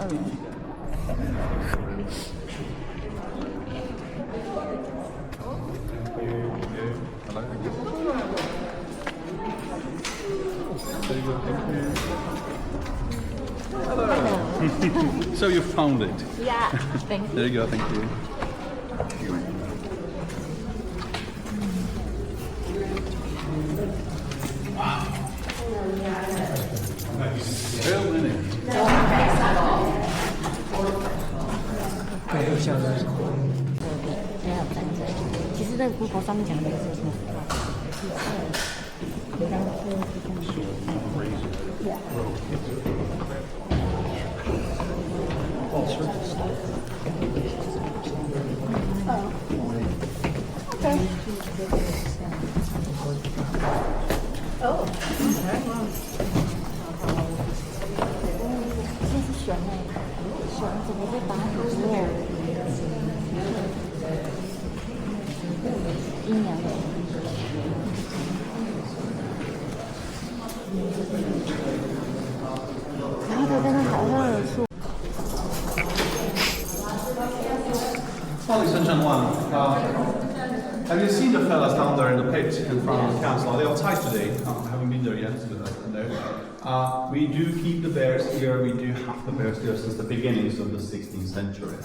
There you go, thank you. Hello. So you found it? Yeah, thank you. There you go, thank you. Wow. Real many. 对，就像是没有战争。其实那个 Google 上面讲的是什么？这是熊哎，熊怎么会把它捕捉？阴阳人。然后它在那好像有树。 Ladies and gentlemen, have you seen the fellas down there in the pit in front of the council? Are they outside today? I haven't been there yet. No. We do keep the bears here. We do have the bears here since the beginnings of the 16th century.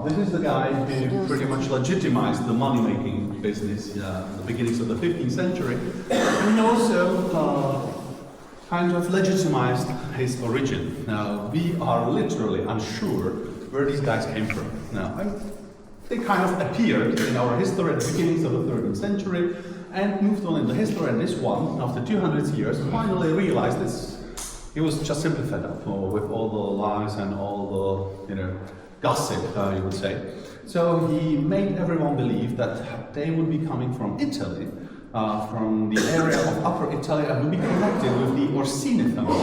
This is the guy who pretty much legitimized the money-making business in the beginnings of the 15th century, and also kind of legitimized his origin. Now, we are literally unsure where these guys came from. Now, they kind of appeared in our history at the beginnings of the 13th century and moved on in the history, and this one, after 200 years, finally realized this. He was just simply fed up with all the lies and all the, gossip, you would say. So he made everyone believe that they would be coming from Italy, from the area of Upper Italy, and would be connected with the Orsini family.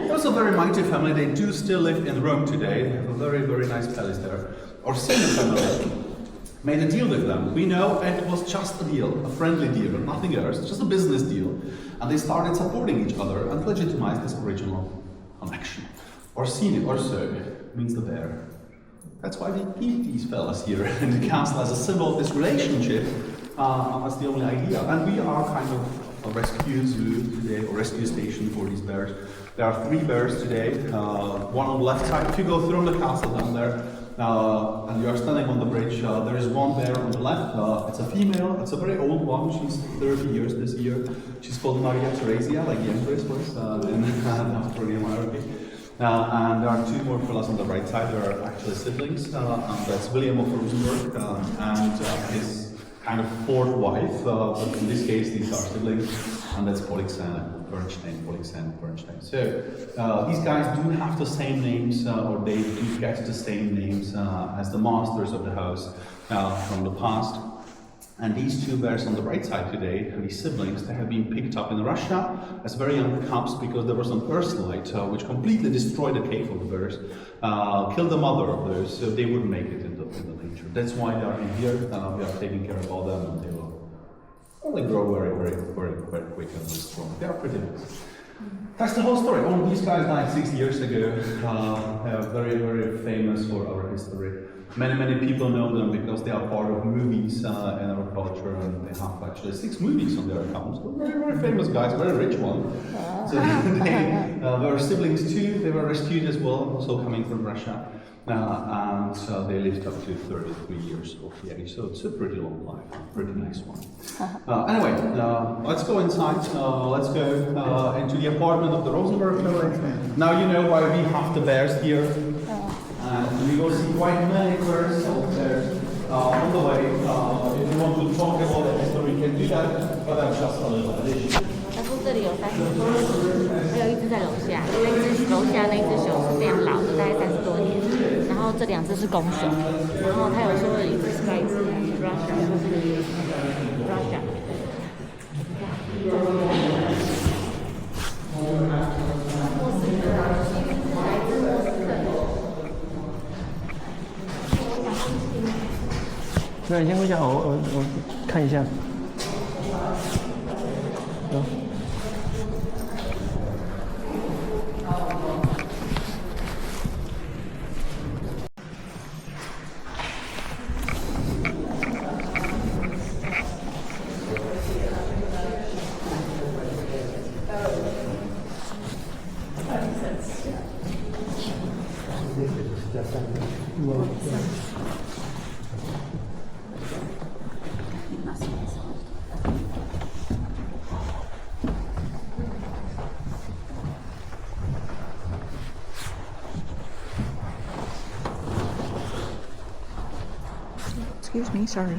It was a very mighty family. They do still live in Rome today. They have a very, very nice palace there. Orsini family made a deal with them. We know it was just a deal, a friendly deal, nothing else, just a business deal. And they started supporting each other and legitimized this original connection. Orsini, Orso, means the bear. That's why we keep these fellas here in the council as a symbol of this relationship. That's the only idea. And we are kind of a rescue zoo today, or rescue station for these bears. There are 3 bears today, one on the left side. If you go through the castle down there, and you are standing on the bridge, there is one bear on the left. It's a female, it's a very old one. She's 30 years this year. She's called Maria Theresia, like the Empress was in Australian monarchy. And there are 2 more fellas on the right side. They are actually siblings. And that's William of Rosenborg and his kind of 4th wife. But in this case, these are siblings. And that's Poliksen and Bernstein. So these guys do have the same names, or they do get the same names as the masters of the house from the past. And these 2 bears on the right side today, these siblings, they have been picked up in Russia as very young cubs because there was an earthlight which completely destroyed the cave of the bears, killed the mother of those, so they wouldn't make it in the nature. That's why they are in here. We are taking care of all them, and they will only grow very, very, very, very quick and very strong. They are pretty nice. That's the whole story. All these guys died 6 years ago. They are very, very famous for our history. Many, many people know them because they are part of movies in our culture, and they have actually 6 movies on their accounts. Very, very famous guys, very rich one. So they were siblings too. They were rescued as well, also coming from Russia. And they lived up to 33 years of age, so it's a pretty long life, pretty nice one. Anyway, let's go inside. Let's go into the apartment of the Rosenberg family. Now you know why we have the bears here. And we will see quite many bears out there on the way. If you want to talk about the history, we can do that, but that's just a little addition. 他说这里有30多只，还有一只在楼下，楼下那只熊是非常老的，大概30多年。然后这2只是公熊，然后他有说一只是来自 Russia， 就是 Russia。那你先回家，我看一下。Excuse me, sorry.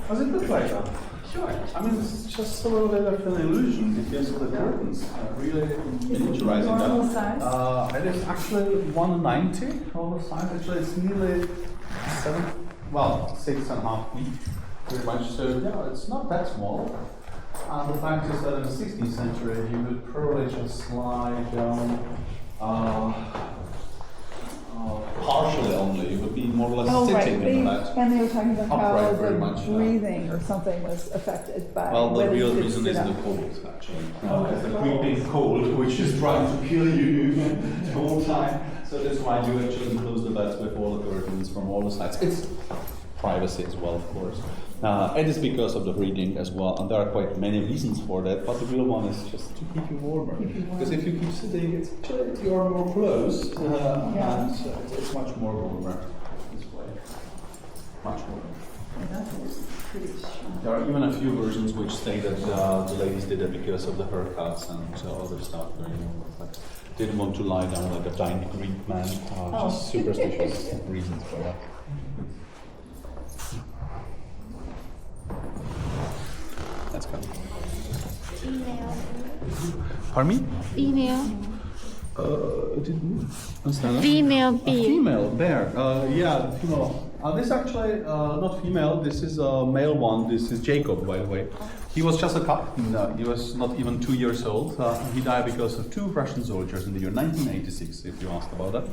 Does it look like that? Sure. I mean, it's just a little bit of an illusion because the curtains really miniaturizing Normal that. size? It is actually 190 normal size. Actually, it's nearly 6.5 feet, pretty much. So yeah, it's not that small. And the fact is that in the 16th century, you would probably just slide down partially only. It would be more or less sitting in that. And they were talking about how Upright, the very much, breathing or something was affected by. Well, the whether real you could reason sit is up. the cold, actually. It's the creeping cold, which is trying to kill you the whole time. So that's why you actually close the beds with all the curtains from all the sides. It's privacy as well, of course. It is because of the breathing as well, and there are quite many reasons for that, but the real one is just to keep you warmer. Because if you keep sitting, it's actually you're more close, and it's much more warmer this way. Much warmer. There are even a few versions which say that the ladies did it because of the haircuts and other stuff, but didn't want to lie down like a dying Greek man. Just superstitious reasons for that. That's good. Female. Pardon me? Female. Didn't understand that. Female A bear. female bear. Yeah, female. This is actually not female. This is a male one. This is Jacob, by the way. He was just a cub. No, he was not even 2 years old. He died because of 2 Russian soldiers in the year 1986, if you asked about that.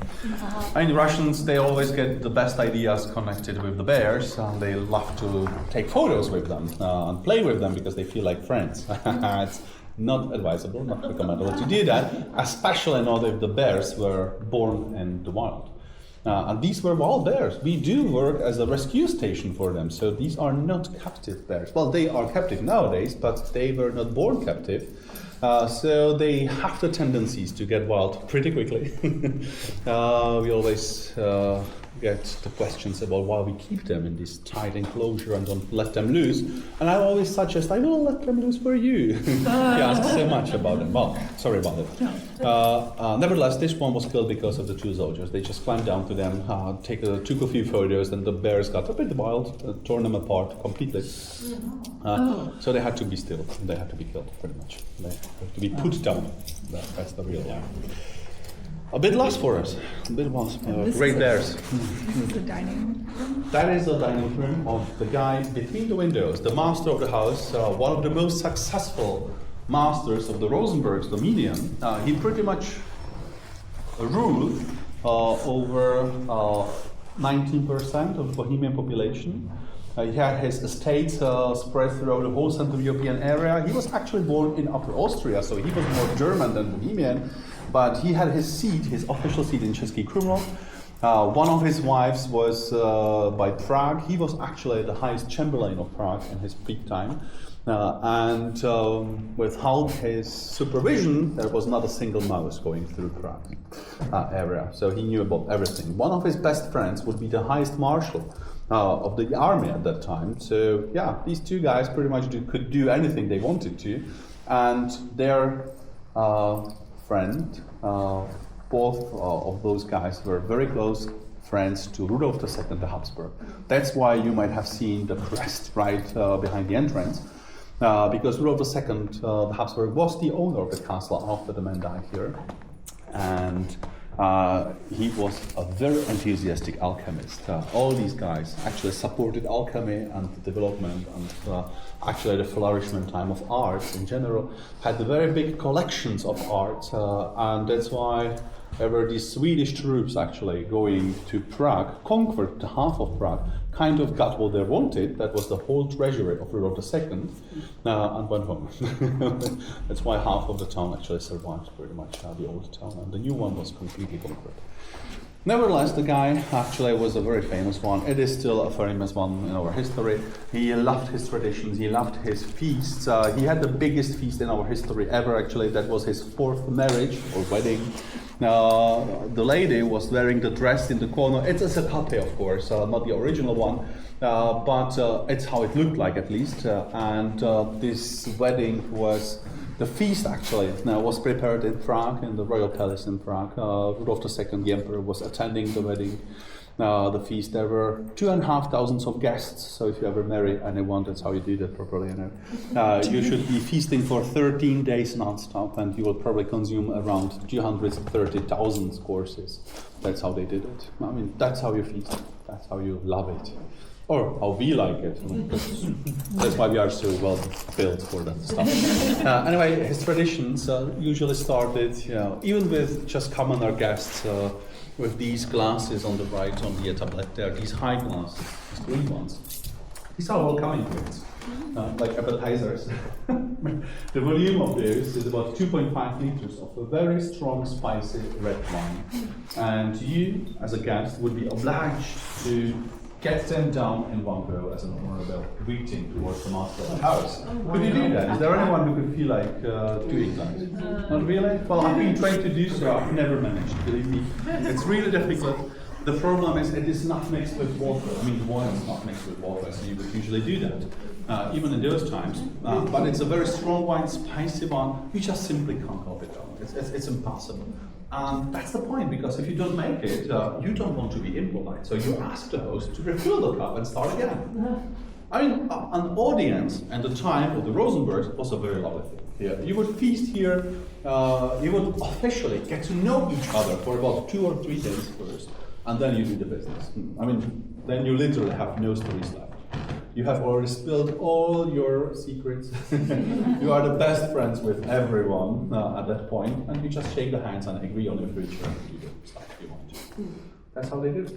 I mean, Russians, they always get the best ideas connected with the bears, and they love to take photos with them and play with them because they feel like friends. It's not advisable, not recommendable to do that, especially not if the bears were born in the wild. And these were wild bears. We do work as a rescue station for them, so these are not captive bears. Well, they are captive nowadays, but they were not born captive. So they have the tendencies to get wild pretty quickly. We always get the questions about why we keep them in this tight enclosure and don't let them loose. And I always suggest, I will let them loose for you. You ask so much about them. Well, sorry about it. Nevertheless, this one was killed because of the 2 soldiers. They just climbed down to them, took a few photos, and the bears got a bit wild, torn them apart completely. So they had to be still. They had to be killed, pretty much. They had to be put down. That's the real one. A bit lost for us. A bit lost. Great bears. This is the dining room. That is the dining room of the guy between the windows, the master of the house, one of the most successful masters of the Rosenbergs, the medium. He pretty much ruled over 19% of the Bohemian population. He had his estate spread throughout the whole Central European area. He was actually born in Upper Austria, so he was more German than Bohemian, but he had his seat, his official seat in Český Krumlov. One of his wives was by Prague. He was actually the highest chamberlain of Prague in his peak time. Without his supervision, there was not a single mouse going through Prague area. So he knew about everything. One of his best friends would be the highest marshal of the army at that time. So yeah, these 2 guys pretty much could do anything they wanted to. And their friend, both of those guys were very close friends to Rudolf II the Habsburg. That's why you might have seen the crest right behind the entrance. Because Rudolf II the Habsburg was the owner of the castle after the man died here. And he was a very enthusiastic alchemist. All these guys actually supported alchemy and the development and actually the flourishment time of art in general, had very big collections of art, and that's why there were these Swedish troops actually going to Prague, conquered half of Prague, kind of got what they wanted, that was the whole treasury of Rudolf II, and went home. That's why half of the town actually survived pretty much, the old town, and the new one was completely conquered. Nevertheless, the guy actually was a very famous one. It is still a famous one in our history. He loved his traditions, he loved his feasts. He had the biggest feast in our history ever, actually. That was his 4th marriage or wedding. The lady was wearing the dress in the corner. It's a copy, of course, not the original one, but it's how it looked like, at least. And this wedding was... The feast actually was prepared in Prague, in the royal palace in Prague. Rudolf II, the emperor, was attending the wedding, the feast. There were 2,500 of guests. So if you ever marry anyone, that's how you do that properly. You should be feasting for 13 days non-stop, and you will probably consume around 230,000 courses. That's how they did it. I mean, that's how you feast. That's how you love it. Or how we like it. That's why we are so well built for that stuff. Anyway, his traditions usually started, even with just commoner guests, with these glasses on the right on the tablet there, these high glasses, these green ones. These are welcoming drinks, like appetizers. The volume of this is about 2.5 liters of a very strong, spicy red wine. And you, as a guest, would be obliged to get them down in one go as an honorable greeting towards the master of the house. Could you do that? Is there anyone who could feel like doing that? Not really? Well, I've been trained to do so. I've never managed, believe me. It's really difficult. The problem is it is not mixed with water. I mean, the wine is not mixed with water, so you would usually do that, even in those times. But it's a very strong wine, spicy one. You just simply can't help it down. It's impossible. And that's the point, because if you don't make it, you don't want to be impolite. So you ask the host to refill the cup and start again. I mean, an audience at the time of the Rosenbergs was a very lovely thing. Yeah. You would feast here, you would officially get to know each other for about 2 or 3 days first, and then you do the business. I mean, then you literally have no stories left. You have already spilled all your secrets. You are the best friends with everyone at that point, and you just shake the hands and agree on your future and do the stuff you want to. That's how they do it.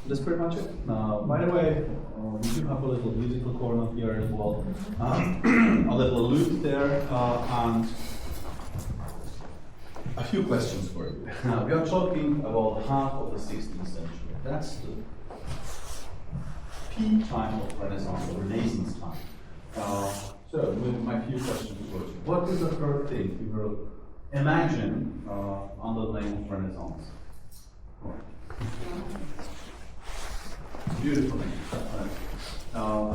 That's pretty much it. By the way, we do have a little musical corner here as well. A little loop there, and a few questions for you. We are talking about half of the 16th century. That's the peak time of Renaissance or Renaissance time. So, with my few questions for you. What is the first thing you will imagine under the name of Renaissance? Beautiful name.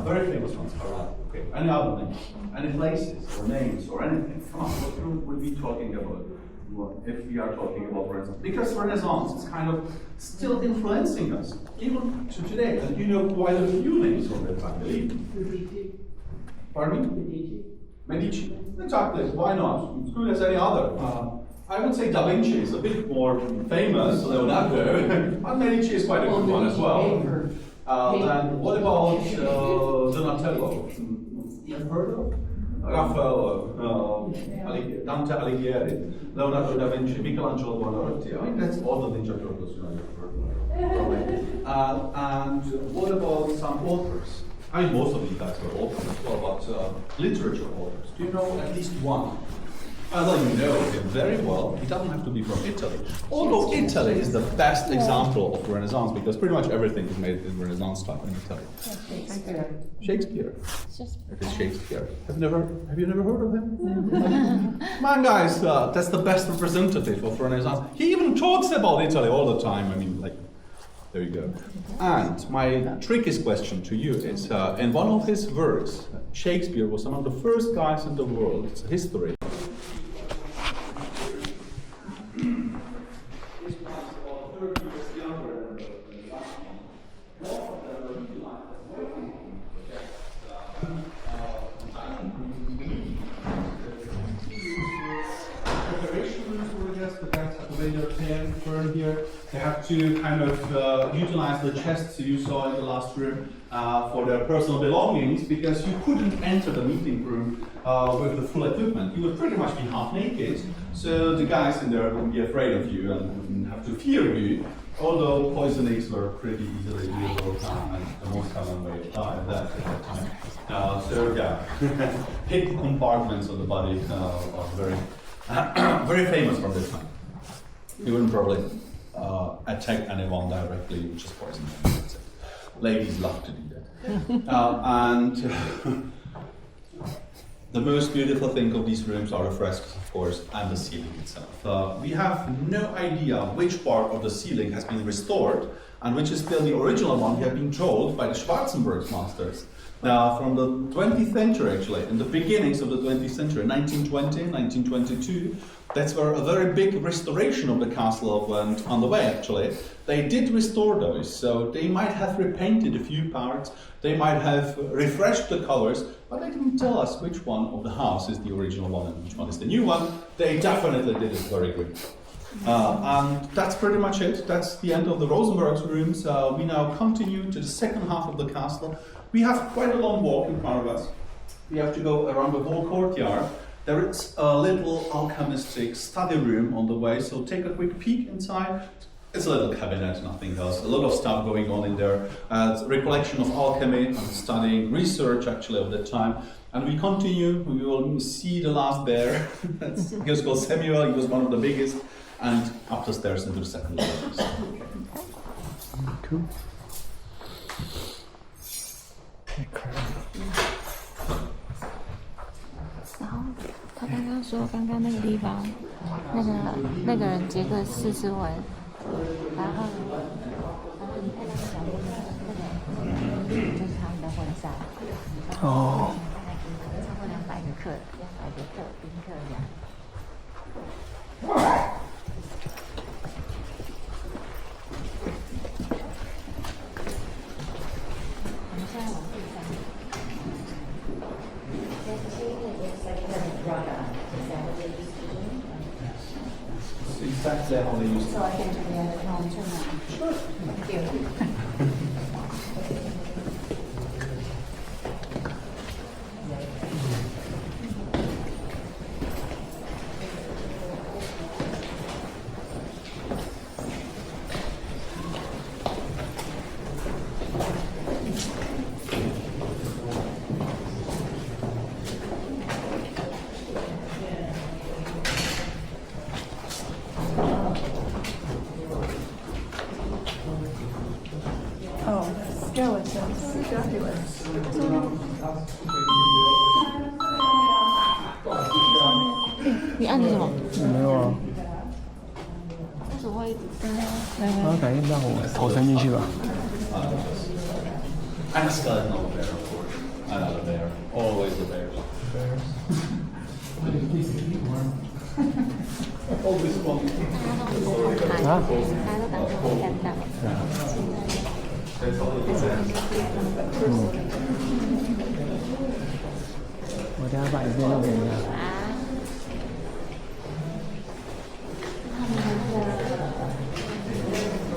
Very famous ones. Okay. Any other names? Any places or names or anything? Come on, what will we be talking about if we are talking about Renaissance? Because Renaissance is kind of still influencing us, even to today. And you know quite a few names of that time, believe me. Pardon me? Medici. Exactly. Why not? As good as any other. I would say Da Vinci is a bit more famous, Leonardo, but Medici is quite a good one as well. And what about Donatello? You've heard of? Raphael, Dante Alighieri, Leonardo da Vinci, Michelangelo Buonarroti. I mean, that's all the Ninja Turtles you've heard of. And what about some authors? I mean, most of these guys were authors. What about literature authors? Do you know at least one? Well, you know him very well. He doesn't have to be from Italy. Although Italy is the best example of Renaissance, because pretty much everything is made in Renaissance time in Italy. Shakespeare. It is Shakespeare. Have you never heard of him? Come on, guys, that's the best representative of Renaissance. He even talks about Italy all the time. I mean, like, there you go. And my trickiest question to you is, in one of his works, Shakespeare was one of the first guys in the world, it's history. They have to kind of utilize the chests you saw in the last room for their personal belongings, because you couldn't enter the meeting room with the full equipment. You would pretty much be half naked, so the guys in there would be afraid of you and wouldn't have to fear you, although poisonings were pretty easily doable and the most common way of dying at that time. So yeah, hidden compartments of the body are very, very famous from this time. You wouldn't probably attack anyone directly, which is poison. Ladies love to do that. And the most beautiful thing of these rooms are the frescoes, of course, and the ceiling itself. We have no idea which part of the ceiling has been restored and which is still the original one. We have been told by the Schwarzenberg masters. Now, from the 20th century, actually, in the beginnings of the 20th century, 1920, 1922, that's where a very big restoration of the castle went on the way, actually. They did restore those, so they might have repainted a few parts, they might have refreshed the colors, but they didn't tell us which one of the house is the original one and which one is the new one. They definitely did it very good. And that's pretty much it. That's the end of the Rosenberg's rooms. We now continue to the second half of the castle. We have quite a long walk in front of us. We have to go around the whole courtyard. There is a little alchemistic study room on the way, so take a quick peek inside. It's a little cabinet, nothing else. A lot of stuff going on in there. It's a recollection of alchemy and studying research, actually, of that time. And we continue. We will see the last bear. He was called Samuel. He was one of the biggest. And up the stairs into the second level. Cool. 然后他刚刚说，刚刚那个地方，那个人杰克四斯文，然后你看那个小屋那个就是他们的婚纱。哦。超过200个客宾客这样。我们现在往第3。Exactly how they used So I can turn it on to now. Sure. Thank you. 你按的什么？没有啊。为什么会？他感应让我头伸进去吧。And a skeleton of a bear, of course. Another bear. Always the bears. Always one. 大家都当成会干到。我等下把影片弄给你看。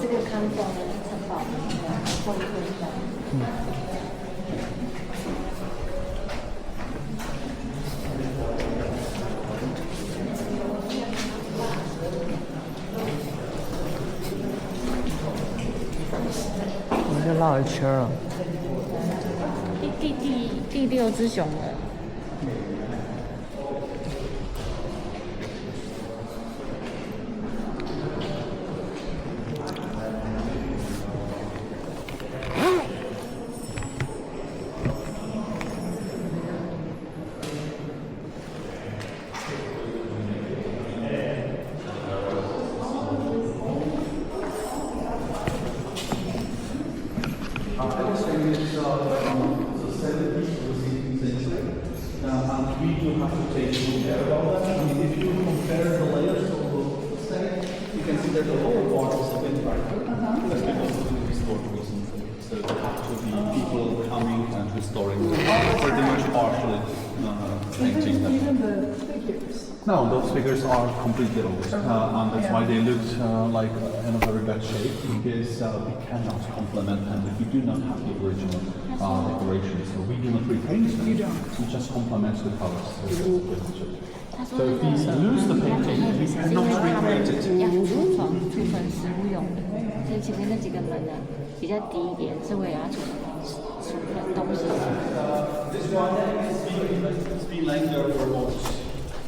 这个康庄的城堡会我们就绕一圈啊。第6只熊了。No, those figures are completely old, and that's why they look like in a very bad shape, because we cannot complement them if we do not have the original decorations. So we do not repaint them, we just complement the colors. So if we lose the painting, we cannot recreate it. 要储存食物用的，所以前面那几个门呢比较低一点，是为了要储存东西。This one has been laying there for about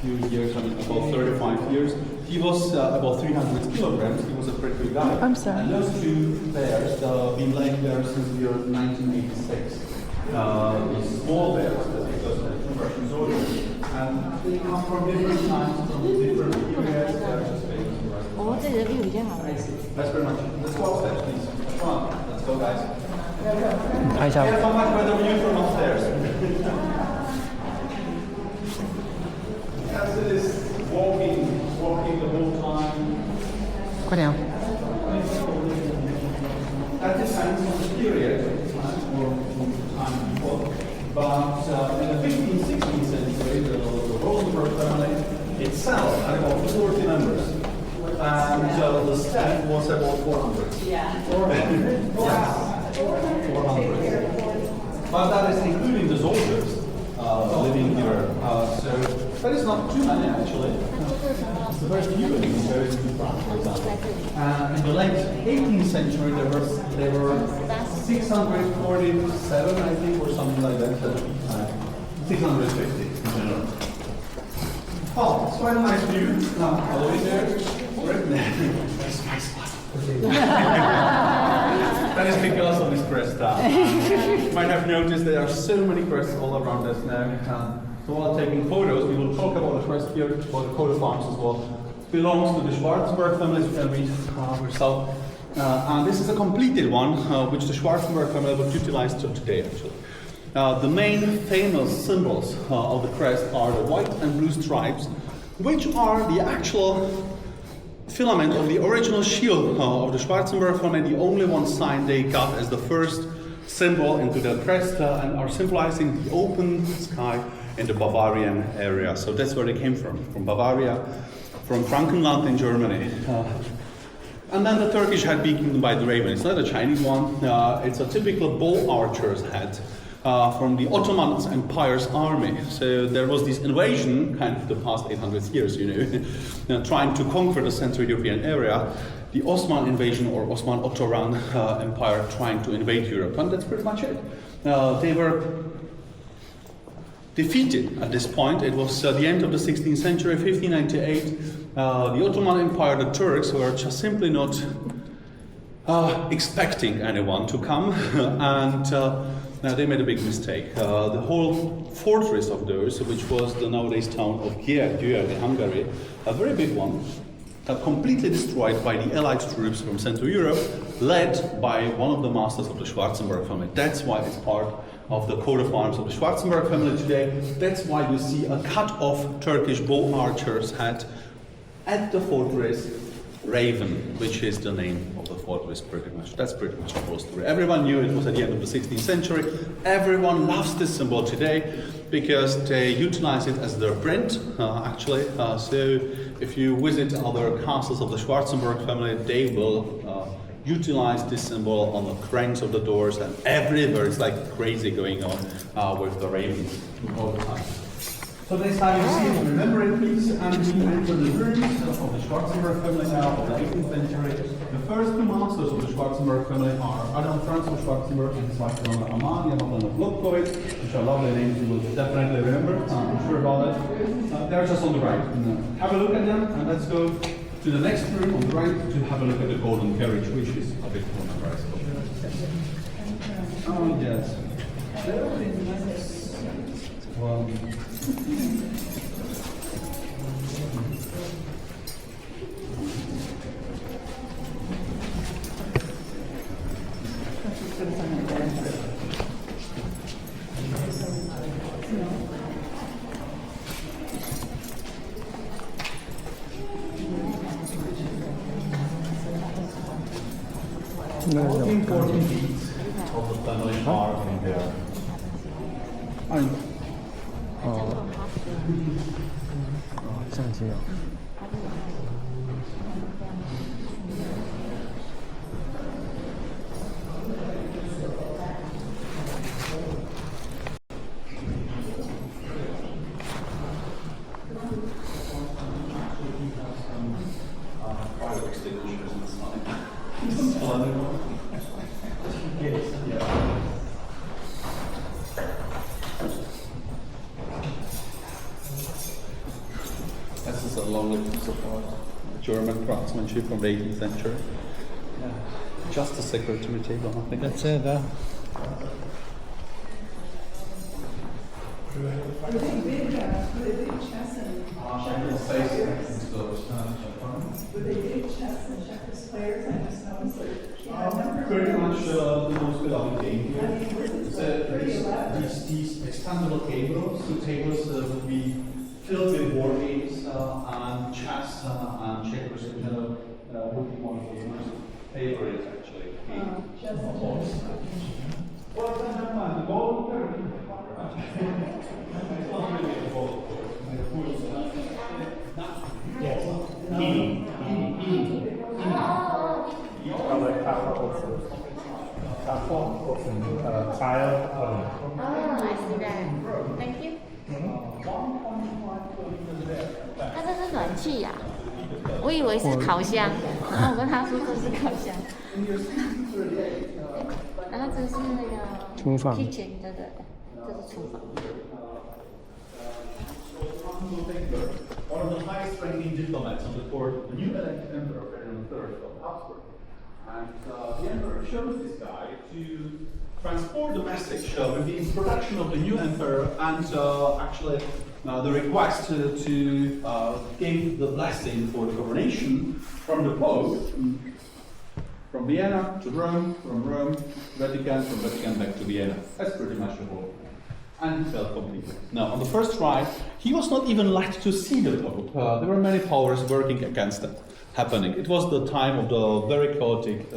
few years, I mean about 35 years. He was about 300 kilograms. He was a pretty big guy. I'm sorry. And those two bears, been laying there since the year 1986. These small bears, because of the conversion zone, and they come from different times, from different periods. They're just famous. 哦，这里的 view 比较好。 That's very much. Let's go upstairs, please. Come on, let's go, guys. 拍一下。 Here's how much better view from upstairs. As it is walking the whole time. 快点啊！ That depends on the period or time before. But in the 15th, 16th century, the Rosenberg family itself had about 40 members. And the staff was about 400. Yeah. 400. But that is including the soldiers living here. So that is not too many actually. The very few in France, for example. In the late 18th century, there were 647, I think, or something like that. 650 in general. Oh, it's quite a nice view. All the way there. That's my spot. That is because of this crest. You might have noticed there are so many crests all around us now. So while taking photos, we will talk about the crest here, about the coat of arms as well. Belongs to the Schwarzenberg family, as you can read yourself. And this is a completed one, which the Schwarzenberg family will utilize till today, actually. The main famous symbols of the crest are the white and blue stripes, which are the actual filament of the original shield of the Schwarzenberg family, the only one sign they got as the first symbol into the crest, and are symbolizing the open sky in the Bavarian area. So that's where they came from Bavaria, from Frankenland in Germany. And then the Turkish hat being by the raven. It's not a Chinese one, it's a typical bull archer's hat from the Ottoman Empire's army. So there was this invasion, kind of the past 800 years, trying to conquer the Central European area. The Osman invasion or Osman-Ottoman Empire trying to invade Europe, and that's pretty much it. They were defeated at this point. It was the end of the 16th century, 1598. The Ottoman Empire, the Turks, were just simply not expecting anyone to come, and they made a big mistake. The whole fortress of theirs, which was the nowadays town of Győr in Hungary, a very big one, completely destroyed by the Allied troops from Central Europe, led by one of the masters of the Schwarzenberg family. That's why it's part of the coat of arms of the Schwarzenberg family today. That's why you see a cut-off Turkish bull archer's hat at the fortress Raven, which is the name of the fortress pretty much. That's pretty much the whole story. Everyone knew it was at the end of the 16th century. Everyone loves this symbol today because they utilize it as their print, actually. So if you visit other castles of the Schwarzenberg family, they will utilize this symbol on the cranks of the doors, and everywhere it's like crazy going on with the ravens all the time. So next time you see it, remember it please, and we enter the rooms of the Schwarzenberg family now of the 18th century. The first two masters of the Schwarzenberg family are Adam Franz of Schwarzenberg and his wife Amalia of Lobkowitz, which are lovely names you will definitely remember, I'm sure about it. They're just on the right. Have a look at them, and let's go to the next room on the right to have a look at the golden carriage, which is a bit more nice. Oh yes. There is one. All the important deeds of the family are in there. Oh. 相机哦。Fire extinguishers inside. Yes, yeah. a lovely piece of art. German craftsmanship from the 18th century. Yeah. Just a secretary table, I think. That's it, huh? Were they big chests and checkers players? Were they big chests and checkers players? I just noticed that. Pretty much the most beloved game here. These expandable tables, the tables would be filled with board games and chess and checkers in general would be one of the most favorite actually. I see that. Thank you. 它这是暖气呀、我以为是烤箱，然后我跟他说这是烤箱，然后这是那个厨房 kitchen， 对对对，这是厨房。 One of the highest ranking diplomats on the court of the new elected emperor Ferdinand III of Habsburg. And the emperor chose this guy to transport the message with the introduction of the new emperor and actually the request to give the blessing for the coronation from the Pope, from Vienna to Rome, from Rome to Vatican, from Vatican back to Vienna. That's pretty much the whole. And he felt completely. Now, on the first try, he was not even let to see the Pope. There were many powers working against that happening. It was the time of the very chaotic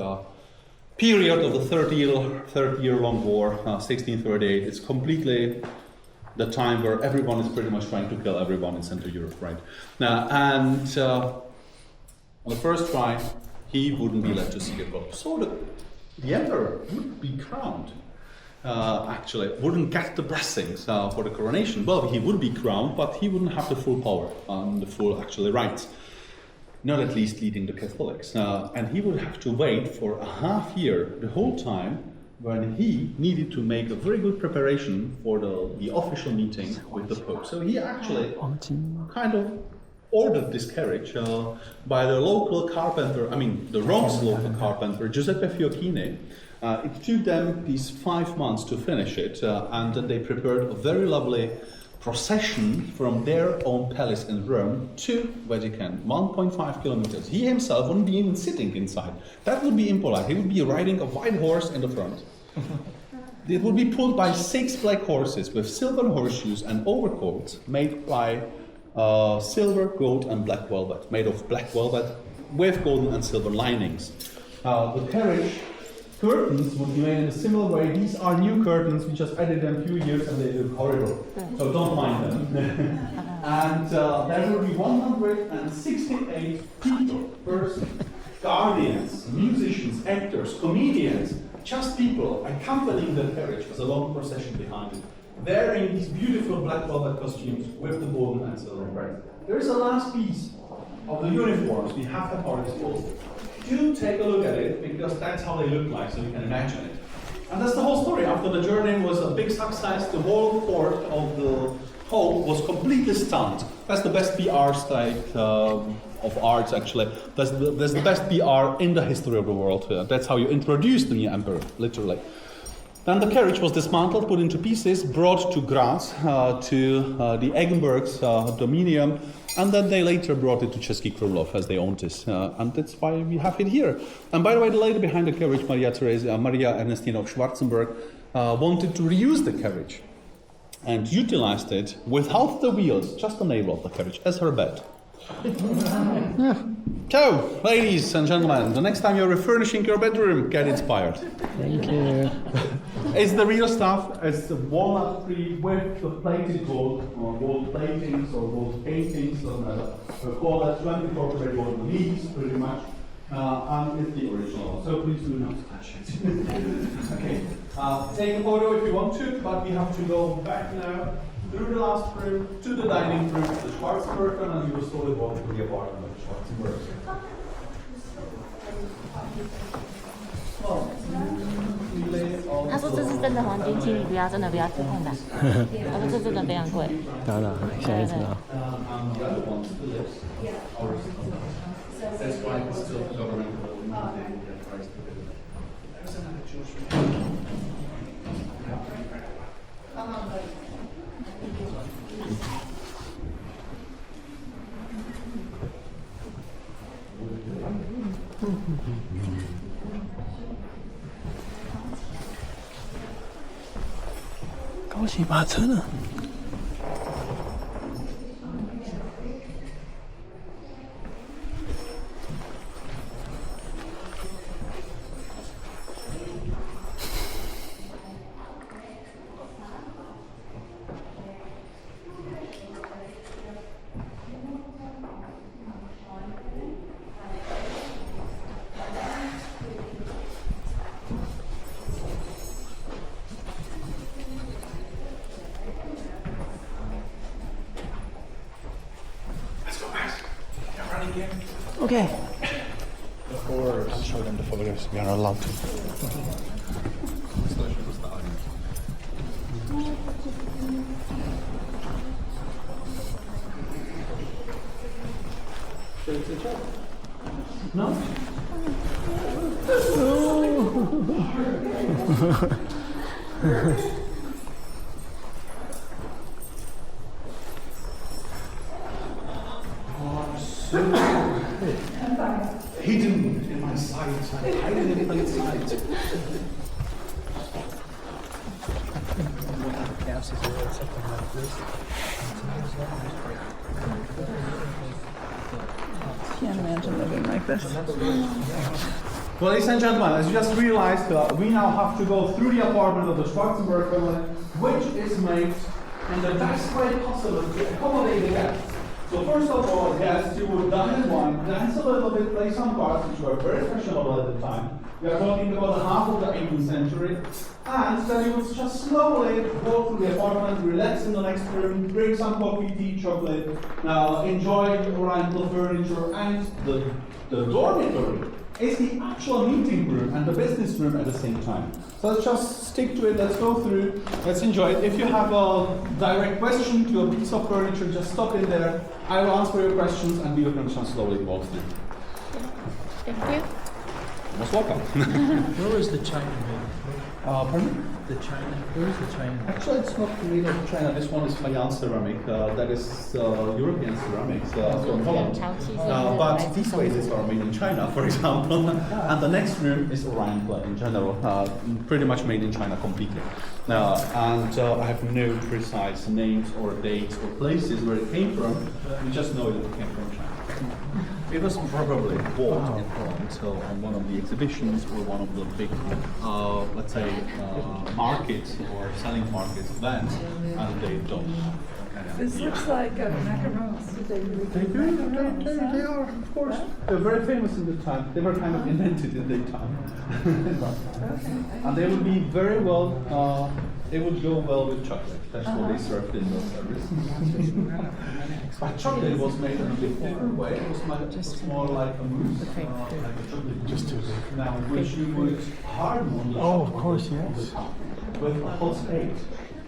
period of the 30-year-long war, 1638. It's completely the time where everyone is pretty much trying to kill everyone in Central Europe, right? On the first try, he wouldn't be let to see the Pope. So the emperor would be crowned. Actually, wouldn't get the blessings for the coronation. Well, he would be crowned, but he wouldn't have the full power and the full actually rights. Not at least leading the Catholics. And he would have to wait for a half year, the whole time, when he needed to make a very good preparation for the official meeting with the Pope. So he actually kind of ordered this carriage by the local carpenter, the Rome's local carpenter, Giuseppe Fiocchini. It took them these 5 months to finish it, and then they prepared a very lovely procession from their own palace in Rome to Vatican, 1.5 kilometers. He himself wouldn't be even sitting inside. That would be impolite. He would be riding a white horse in the front. It would be pulled by 6 black horses with silver horseshoes and overcoats made by silver, gold, and black velvet, made of black velvet with golden and silver linings. The carriage curtains would be made in a similar way. These are new curtains. We just added them a few years and they look horrible. So don't mind them. And there will be 168 people, persons, guardians, musicians, actors, comedians, just people accompanying the carriage as a long procession behind it, wearing these beautiful black velvet costumes with the golden and silver thread. There is a last piece of the uniforms we have at our disposal. Do take a look at it, because that's how they look like, so you can imagine it. And that's the whole story. After the journey was a big success, the whole court of the Pope was completely stunned. That's the best PR state of arts, actually. That's the best PR in the history of the world. That's how you introduce the new emperor, literally. Then the carriage was dismantled, put into pieces, brought to Graz, to the Eggenberg's dominium, and then they later brought it to Český Krumlov, as they owned this, and that's why we have it here. And by the way, the lady behind the carriage, Maria Ernestina of Schwarzenberg, wanted to reuse the carriage and utilized it without the wheels, just the navel of the carriage, as her bed. So, ladies and gentlemen, the next time you're refurnishing your bedroom, get inspired. Thank you. It's the real stuff. It's the walnut tree with the plated gold, or gold platings or gold paintings, doesn't matter. We call that 24 karat gold leaves, pretty much. And it's the original, so please do not touch it. Okay. Take a photo if you want to, but we have to go back now through the last room to the dining room, the Schwarzenberg, and you will slowly walk to the apartment of the Schwarzenberg. 他说这是真的黄金，请你不要，真的不要触碰它。他说这真的非常贵。当然，下一次啊。高级马车呢？Okay. Of course. I'll show them the photos. We are not allowed to. No? Hidden in my sight, hiding in plain sight. Can't imagine living like this. Well, ladies and gentlemen, as you just realized, we now have to go through the apartment of the Schwarzenberg family, which is made in the best way possible to accommodate the guests. So first of all, yes, you would dine in one, dance a little bit, play some cards, which were very fashionable at the time. We are talking about the half of the 18th century. And then you would just slowly go through the apartment, relax in the next room, drink some coffee, tea, chocolate, enjoy the Oriental furniture, and the dormitory is the actual meeting room and the business room at the same time. So let's just stick to it, let's go through, let's enjoy it. If you have a direct question to a piece of furniture, just stop in there. I will answer your questions and we will just slowly walk through. Thank you. Most welcome. Where was the China made? Pardon? The China. Where is the China? Actually, it's not made of China. This one is Fayence ceramic. That is European ceramics from Holland. But these vases are made in China, for example. And the next room is Oriental in general, pretty much made in China completely. And I have no precise names or dates or places where it came from. We just know that it came from China. It was probably bought in Holland on one of the exhibitions or one of the big, let's say, markets or selling markets events, and they don't. This looks like a macarons. They are, of course. They're very famous in the time. They were kind of invented in their time. And they would be very well, they would go well with chocolate. That's what they served in those services. But chocolate was made in a bit different way. It was more like a mousse, like a chocolate. Just too big. Now, which you would harden on the Oh, of course, yes. with a hot plate.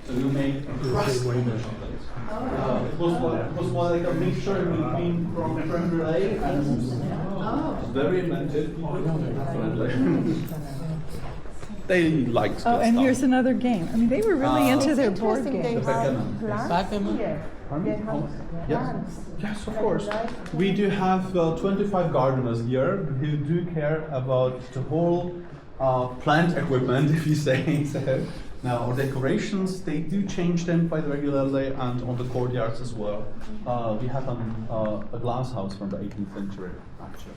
So you make a crust on the chocolate. It was like a mixture between from creme brulee and mousse. Very inventive. Definitely. They liked Oh, and stuff. here's another game. I mean, they were really into their board games. Backgammon. Yes, of course. We do have 25 gardeners here who do care about the whole plant equipment, if you say so. Now, our decorations, they do change them quite regularly, and on the courtyards as well. We have a glass house from the 18th century, actually.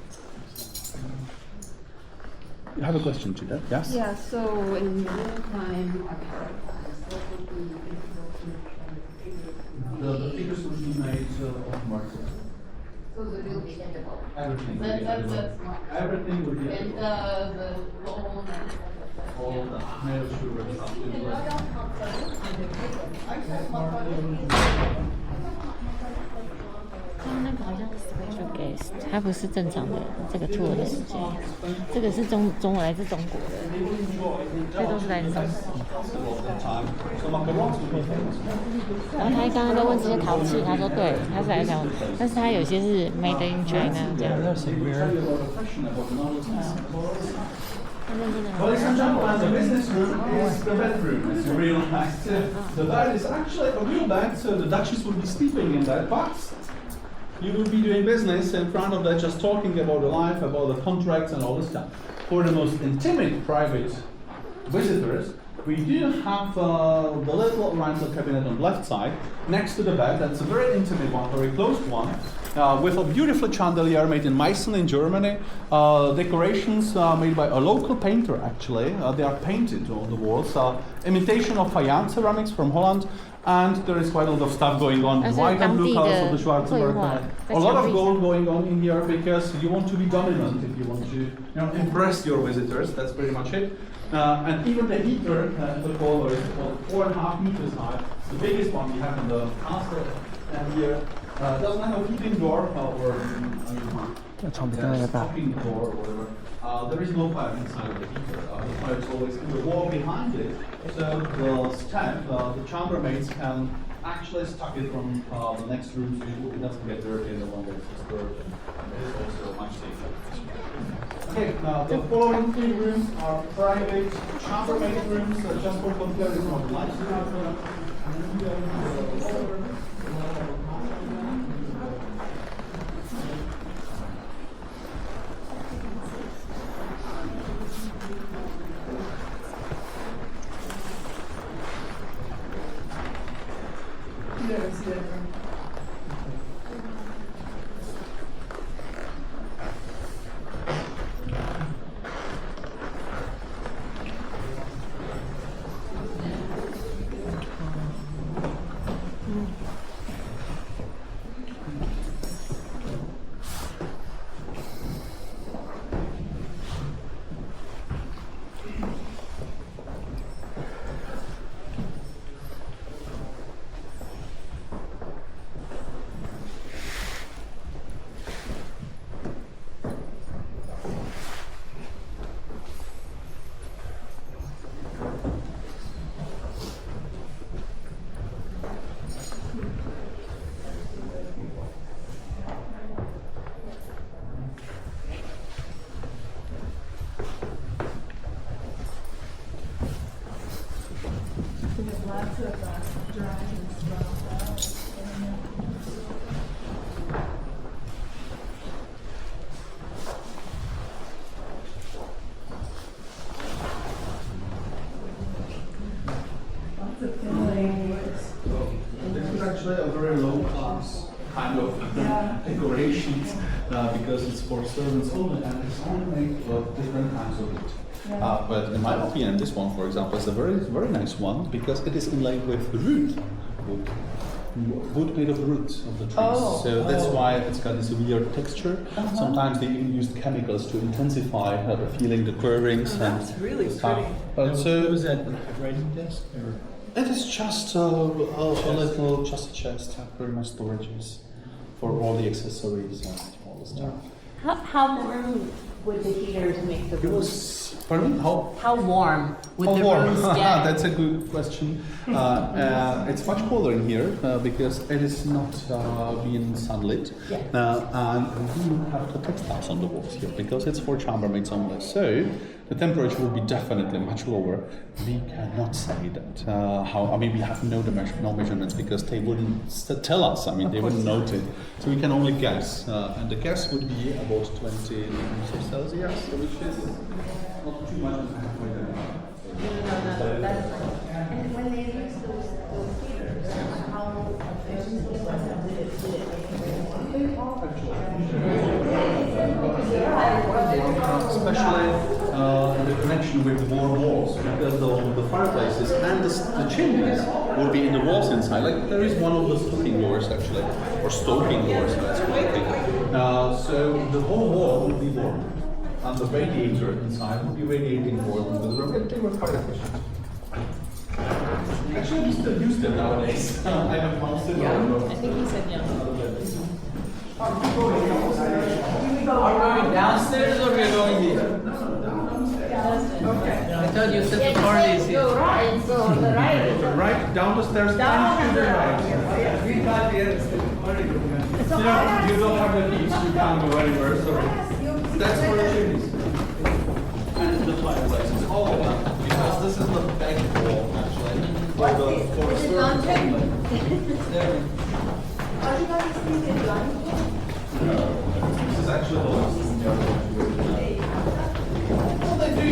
You have a question to that? Yes? Yeah, so in modern time, The figures would be made of marble. so the real vegetable. Everything would be That's edible. smart. Everything would be And edible. the bone All the male sugar stuff is right. 他们那个好像是 guest， 它不是正常的这个 tour 的时间，这个是中文来自中国的，这都是来自中国。然后他刚刚在问这些陶器，他说对，他是来讲，但是他有些是 made in China 这样。 Ladies and gentlemen, the business room is the bedroom, as you realize. The bed is actually a real bed, so the Duchess will be sleeping in that, but you will be doing business in front of that, just talking about the life, about the contracts and all this stuff. For the most intimate, private visitors, we do have the little rental cabinet on the left side, next to the bed. That's a very intimate one, very closed one. With a beautiful chandelier made in Meissen in Germany. Decorations made by a local painter actually. They are painted on the walls. Imitation of faience ceramics from Holland. And there is quite a lot of stuff going on. White and blue colors of the Schwarzenberg. A lot of gold going on in here because you want to be dominant if you want to impress your visitors. That's pretty much it. And even the heater, the collar is about 4.5 meters high. The biggest one we have in the castle. And here doesn't have a heating door or stopping door or whatever. There is no fire inside of the heater. The fire is always in the wall behind it. So the staff, the chambermaids can actually stock it from the next room so it doesn't get dirty and the longer it's disturbed. And it is also much safer. Okay, now the following 3 rooms are private chambermaid rooms, just for comparison of lights. Actually a very low class kind of decorations because it's for servants only and it's only made of different kinds of wood. But in my opinion, this one, for example, is a very nice one because it is inlaid with wood made of the roots of the trees. So that's why it's got this weird texture. Sometimes they even use chemicals to intensify the feeling, the curvings and really stuff. pretty. But so Was that a writing desk or? it is just a little, just a chest, very much storages for all the accessories and all the stuff. How warm would the heaters make the rooms? Pardon? How warm would How the warm? rooms get? That's a good question. It's much colder in here because it is not being sunlit. And we do have the textiles on the walls here because it's for chambermaids only. So the temperature will be definitely much lower. We cannot say that. We have no measurements because they wouldn't tell us. I mean, they wouldn't note it. So we can only guess. And the guess would be about 20 degrees Celsius, which is not too much. And when they use those heaters, how efficiently did it Especially the connection with the warm walls, because the fireplaces and the chimneys will be in the walls inside. Like there is one of the stoking doors actually, or stoking doors. So the whole wall will be warm, and the radiator inside will be radiating warm. They were quite efficient. Actually, we still use them nowadays. I have one still. I think he said yeah. going downstairs or we're going here? I thought you said the party is here. Right, so the right. Right down the stairs. Down to the the right. We got here. You don't have the keys. You can't go anywhere. Sorry. That's where it is. And the fireplace is all of that because this is the back wall actually. For the servants only. This is actually the last. Well, they do.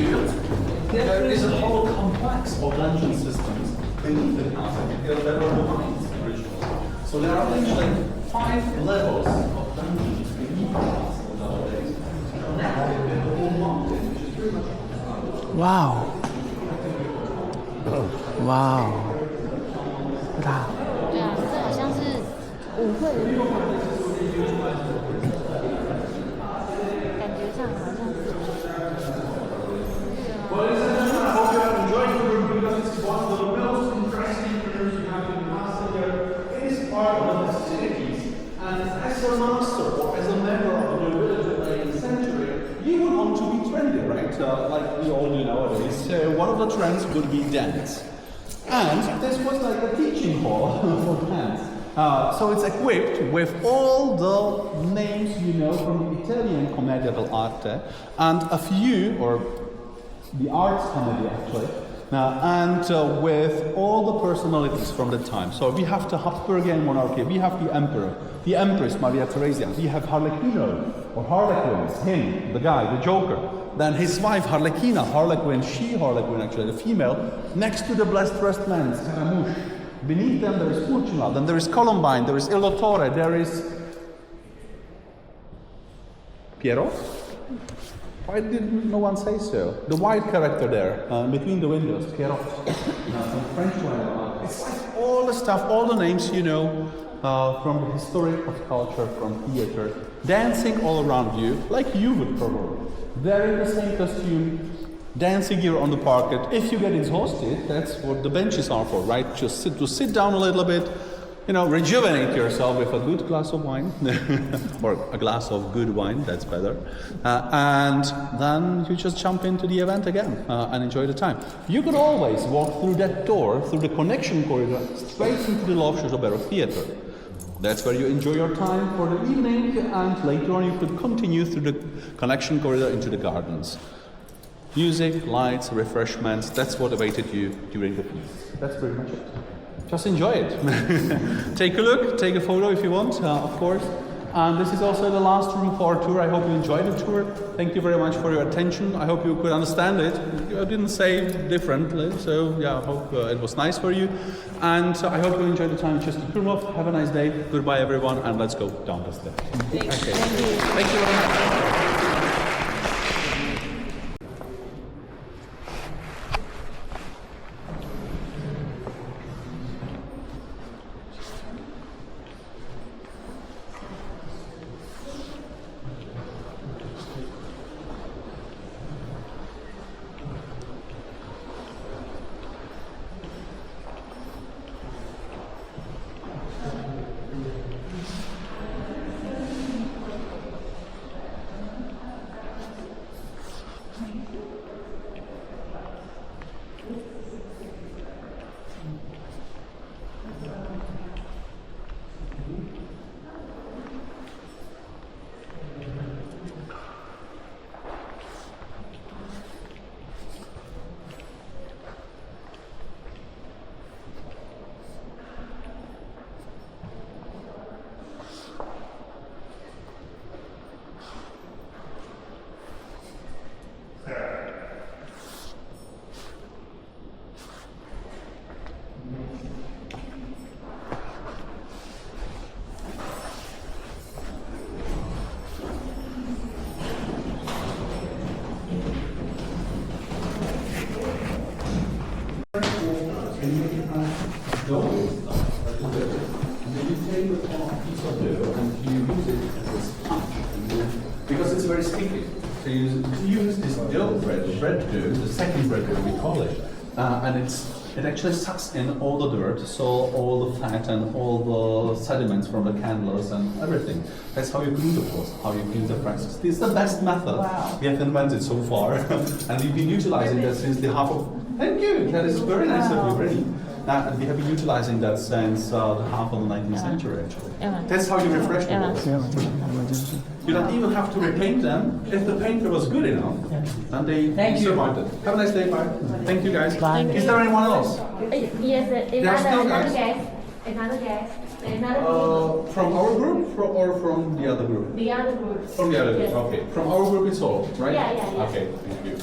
There is a whole complex of dungeon systems beneath the castle because there were no mines originally. So there are actually 5 levels of dungeons beneath the castle nowadays. Connected with the whole mountain, which is pretty much Wow. Wow. 对啊，这好像是舞会的地方，感觉上好像是。Well, I hope you have enjoyed the room because it's one of the most interesting rooms you have in the castle here. It is part of the festivities, and as a master or as a member of the nobility of the 18th century, you would want to be trendy, right? Like we all do nowadays. So one of the trends would be dance. And this was like a teaching hall for dance. So it's equipped with all the names you know from the Italian commedia dell'arte and a few, or the arts comedy actually, and with all the personalities from the time. So we have the Habsburgian monarchy, we have the emperor, the empress Maria Theresia, we have Harlequino, or Harlequin, him, the guy, the Joker. Then his wife Harlequina, Harlequin, she-Harlequin actually, the female, next to the blessed dressed man, Scaramouche. Beneath them there is Pulcina, then there is Columbine, there is Il Dottore, there is Piero? Why didn't no one say so? The white character there, between the windows, Piero. Some French one. It's like all the stuff, all the names you know from the history of culture, from theater, dancing all around you, like you would probably. They're in the same costume, dancing here on the parquet. If you get exhausted, that's what the benches are for, right? Just sit down a little bit, you know, rejuvenate yourself with a good glass of wine, or a glass of good wine, that's better. And then you just jump into the event again and enjoy the time. You could always walk through that door, through the connection corridor, straight into the Love Theater. That's where you enjoy your time for the evening, and later on you could continue through the connection corridor into the gardens. Music, lights, refreshments, that's what awaited you during the feast. That's pretty much it. Just enjoy it. Take a look, take a photo if you want, of course. And this is also the last room for our tour. I hope you enjoyed the tour. Thank you very much for your attention. I hope you could understand it. I didn't say differently, so yeah, I hope it was nice for you. And I hope you enjoyed the time in Częstochowa. Have a nice day. Goodbye, everyone, and let's go down the stairs. Okay. Thank you very much. Because it's very sticky. So you use this dough bread, bread dough, the second bread dough we call it, and it's it actually sucks in all the dirt, so all the fat and all the sediments from the candles and everything. That's how you clean the pots, how you clean the presses. This is the best method we have invented so far, and we've been utilizing that since the half of. Thank you. That is very nice of you, really. And we have been utilizing that since the half of the 19th century, actually. That's how you refresh the walls. You don't even have to repaint them. If the painter was good enough, then they survived it. Have a nice day, bye. Thank you, guys. Is there anyone else? Yes, There's still another guys. guest. Another guest. Another From our group or from the other group? the other group. From the other group, Yes. okay. From our group it's all, right? Yeah. Okay, thank you.